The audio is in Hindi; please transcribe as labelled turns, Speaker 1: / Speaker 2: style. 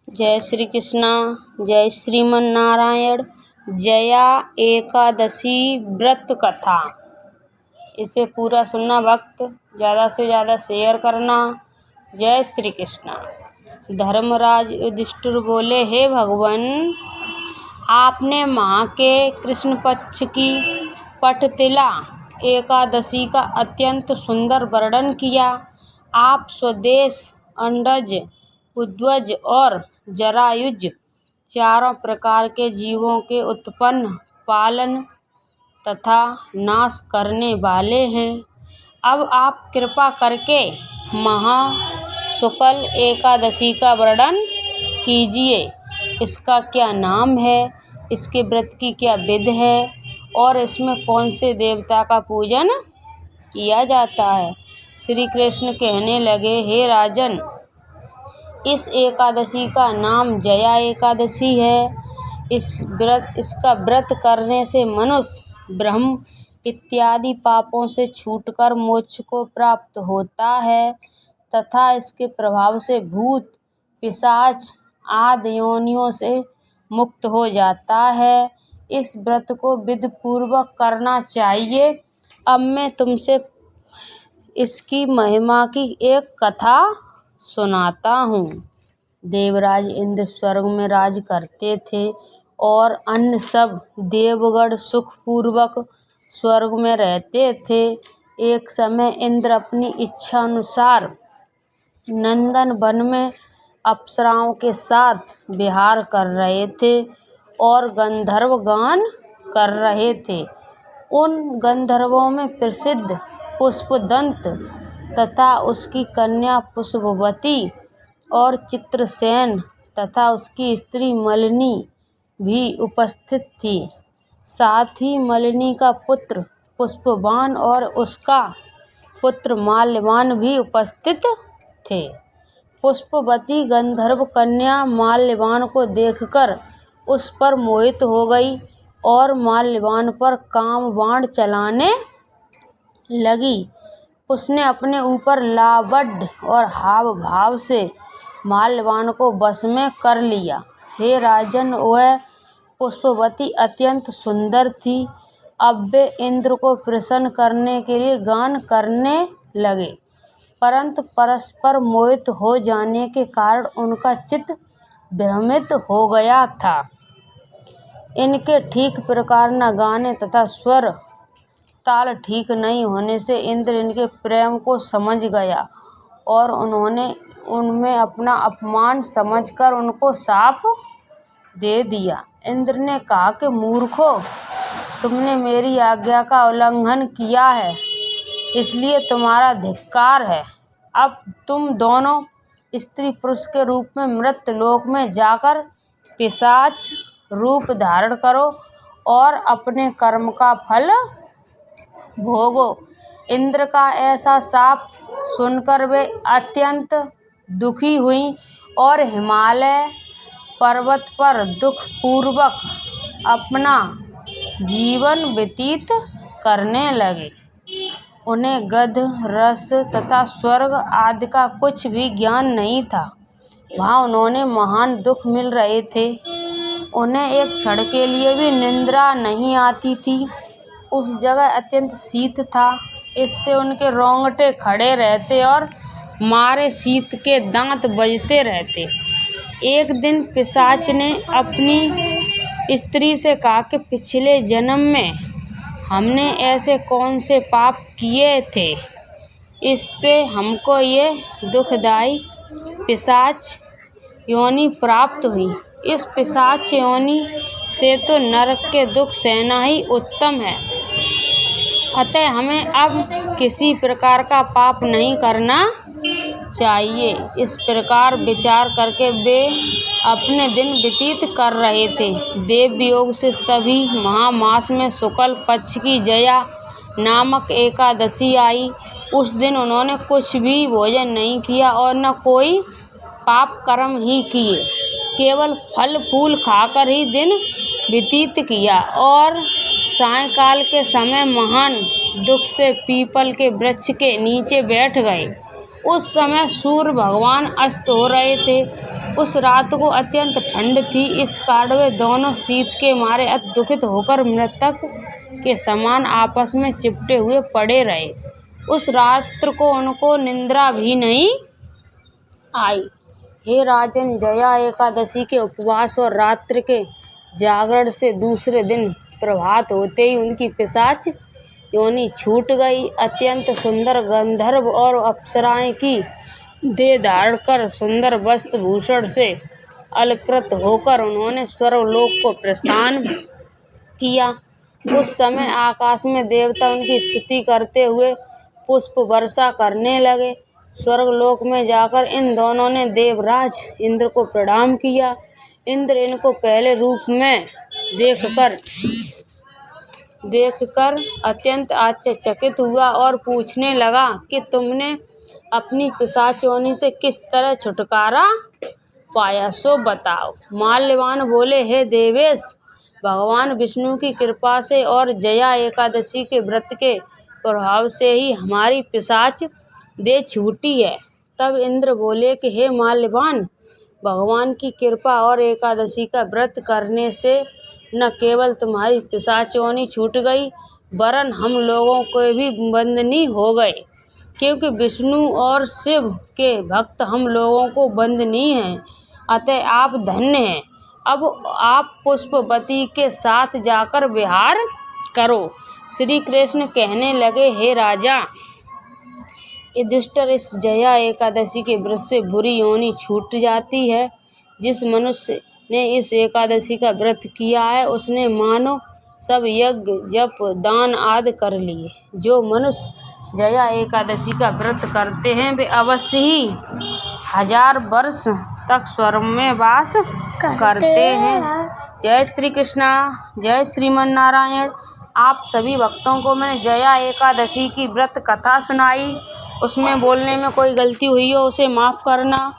Speaker 1: जय श्री कृष्णा। जय श्रीमन नारायण। जया एकादशी व्रत कथा। इसे पूरा सुनना भक्त, ज़्यादा से ज़्यादा शेयर करना। जय श्री कृष्णा। धर्मराज युधिष्ठिर बोले, हे भगवान, आपने माह के कृष्ण पक्ष की पठतिला एकादशी का अत्यंत सुंदर वर्णन किया। आप स्वदेश, अंडज, उद्वज और जरायुज चारों प्रकार के जीवों के उत्पन्न, पालन तथा नाश करने वाले हैं। अब आप कृपा करके महाशुक्ल एकादशी का वर्णन कीजिए। इसका क्या नाम है, इसके व्रत की क्या विधि है और इसमें कौन से देवता का पूजन किया जाता है। श्री कृष्ण कहने लगे, हे राजन, इस एकादशी का नाम जया एकादशी है। इसका व्रत करने से मनुष्य ब्रह्म इत्यादि पापों से छूटकर मोक्ष को प्राप्त होता है तथा इसके प्रभाव से भूत, पिशाच आदि योनियों से मुक्त हो जाता है। इस व्रत को विधि पूर्वक करना चाहिए। अब मैं तुमसे इसकी महिमा की एक कथा सुनाता हूँ। देवराज इंद्र स्वर्ग में राज करते थे और अन्य सब देवगण सुखपूर्वक स्वर्ग में रहते थे। एक समय इंद्र अपनी इच्छा अनुसार नंदन वन में अप्सराओं के साथ विहार कर रहे थे और गंधर्व गान कर रहे थे। उन गंधर्वों में प्रसिद्ध पुष्पदंत तथा उसकी कन्या पुष्पवती और चित्रसेन तथा उसकी स्त्री मलिनी भी उपस्थित थी। साथ ही मलिनी का पुत्र पुष्पवान और उसका पुत्र माल्यवान भी उपस्थित थे। पुष्पवती गंधर्व कन्या माल्यवान को देखकर उस पर मोहित हो गई और माल्यवान पर काम बाण चलाने लगी। उसने अपने ऊपर लावण्य और हाव भाव से माल्यवान को वश में कर लिया। हे राजन, वह पुष्पवती अत्यंत सुंदर थी। अब वे इंद्र को प्रसन्न करने के लिए गान करने लगे, परंतु परस्पर मोहित हो जाने के कारण उनका चित्त भ्रमित हो गया था। इनके ठीक प्रकार न गाने तथा स्वर ताल ठीक नहीं होने से इंद्र इनके प्रेम को समझ गया और उन्होंने उनमें अपना अपमान समझकर उनको शाप दे दिया। इंद्र ने कहा कि मूर्खों, तुमने मेरी आज्ञा का उल्लंघन किया है, इसलिए तुम्हारा धिक्कार है। अब तुम दोनों स्त्री पुरुष के रूप में मृत्यलोक में जाकर पिशाच रूप धारण करो और अपने कर्म का फल भोगो। इंद्र का ऐसा शाप सुनकर वे अत्यंत दुखी हुई और हिमालय पर्वत पर दुखपूर्वक अपना जीवन व्यतीत करने लगे। उन्हें गंध, रस तथा स्वर्ग आदि का कुछ भी ज्ञान नहीं था। वहाँ उन्हें महान दुख मिल रहे थे। उन्हें एक क्षण के लिए भी निद्रा नहीं आती थी। उस जगह अत्यंत शीत था, इससे उनके रोंगटे खड़े रहते और मारे शीत के दांत बजते रहते। एक दिन पिशाच ने अपनी स्त्री से कहा कि पिछले जन्म में हमने ऐसे कौन से पाप किए थे, इससे हमको ये दुखदायी पिशाच योनि प्राप्त हुई। इस पिशाच योनि से तो नरक के दुख सहना ही उत्तम है। अतः हमें अब किसी प्रकार का पाप नहीं करना चाहिए। इस प्रकार विचार करके वे अपने दिन व्यतीत कर रहे थे। देव वियोग से तभी महामास में शुक्ल पक्ष की जया नामक एकादशी आई। उस दिन उन्होंने कुछ भी भोजन नहीं किया और न कोई पाप कर्म ही किए, केवल फल फूल खाकर ही दिन व्यतीत किया और सायंकाल के समय महान दुख से पीपल के वृक्ष के नीचे बैठ गए। उस समय सूर्य भगवान अस्त हो रहे थे। उस रात को अत्यंत ठंड थी, इस कारण वे दोनों शीत के मारे अति दुखित होकर मृतक के समान आपस में चिपटे हुए पड़े रहे। उस रात्र को उनको निद्रा भी नहीं आई। हे राजन, जया एकादशी के उपवास और रात्रि के जागरण से दूसरे दिन प्रभात होते ही उनकी पिशाच योनि छूट गई। अत्यंत सुंदर गंधर्व और अप्सराएं की देह धारण कर सुंदर वस्त्र भूषण से अलंकृत होकर उन्होंने स्वर्गलोक को प्रस्थान किया। उस समय आकाश में देवता उनकी स्तुति करते हुए पुष्प वर्षा करने लगे। स्वर्गलोक में जाकर इन दोनों ने देवराज इंद्र को प्रणाम किया। इंद्र इनको पहले रूप में देखकर अत्यंत आश्चर्यचकित हुआ और पूछने लगा कि तुमने अपनी पिशाच योनि से किस तरह छुटकारा पाया, सो बताओ। माल्यवान बोले, हे देवेश, भगवान विष्णु की कृपा से और जया एकादशी के व्रत के प्रभाव से ही हमारी पिशाच देह छूटी है। तब इंद्र बोले कि हे माल्यवान, भगवान की कृपा और एकादशी का व्रत करने से न केवल तुम्हारी पिशाच योनि छूट गई, वरन हम लोगों को भी बंदनी हो गए, क्योंकि विष्णु और शिव के भक्त हम लोगों को बंदनी हैं। अतः आप धन्य हैं। अब आप पुष्पवती के साथ जाकर विहार करो। श्री कृष्ण कहने लगे, हे राजा युधिष्ठिर, इस जया एकादशी के व्रत से बुरी योनि छूट जाती है। जिस मनुष्य ने इस एकादशी का व्रत किया है उसने मानो सब यज्ञ जप दान आदि कर लिए। जो मनुष्य जया एकादशी का व्रत करते हैं वे अवश्य ही 1000 वर्ष तक स्वर्ग में वास करते हैं। जय श्री कृष्णा, जय श्रीमन नारायण। आप सभी भक्तों को मैंने जया एकादशी की व्रत कथा सुनाई, उसमें बोलने में कोई गलती हुई हो उसे माफ़ करना।